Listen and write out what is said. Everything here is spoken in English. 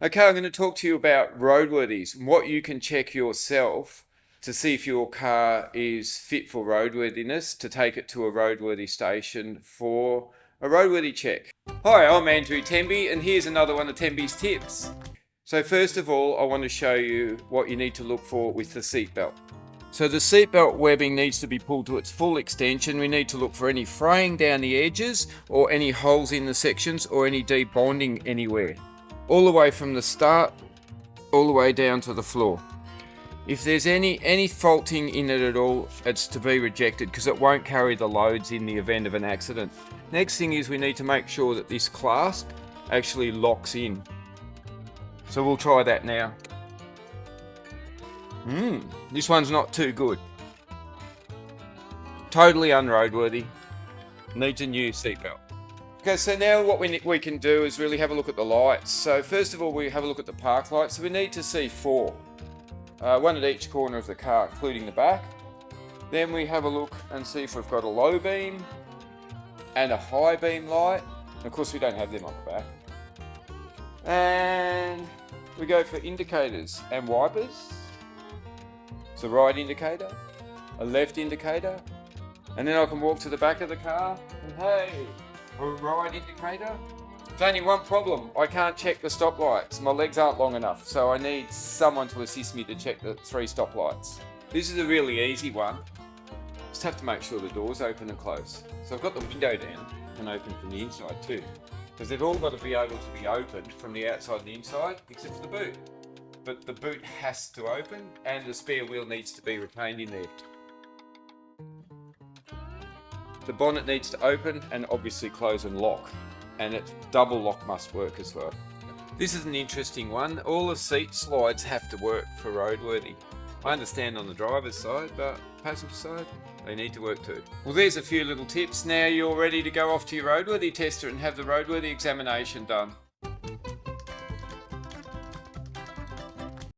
Okay, I'm going to talk to you about roadworthies and what you can check yourself to see if your car is fit for roadworthiness, to take it to a roadworthy station for a roadworthy check. Hi, I'm Andrew Temby, and here's another one of Temby's tips. So first of all, I want to show you what you need to look for with the seatbelt. So the seatbelt webbing needs to be pulled to its full extension. We need to look for any fraying down the edges or any holes in the sections or any debonding anywhere. All the way from the start, all the way down to the floor. If there's any faulting in it at all, it's to be rejected because it won't carry the loads in the event of an accident. Next thing is we need to make sure that this clasp actually locks in. So we'll try that now. This one's not too good. Totally unroadworthy. Needs a new seatbelt. Okay, so now what we can do is really have a look at the lights. So first of all, we have a look at the park lights. So we need to see 4. One at each corner of the car, including the back. Then we have a look and see if we've got a low beam and a high beam light. Of course, we don't have them on the back. And we go for indicators and wipers. So right indicator, a left indicator, and then I can walk to the back of the car and hey, a right indicator. There's only one problem, I can't check the stoplights. My legs aren't long enough, so I need someone to assist me to check the 3 stoplights. This is a really easy one. Just have to make sure the door's open and close. So I've got the window down and open from the inside too, because they've all got to be able to be opened from the outside and the inside, except for the boot. But the boot has to open and the spare wheel needs to be retained in there. The bonnet needs to open and obviously close and lock, and its double lock must work as well. This is an interesting one. All the seat slides have to work for roadworthy. I understand on the driver's side, but passenger side, they need to work too. Well, there's a few little tips. Now you're ready to go off to your roadworthy tester and have the roadworthy examination done.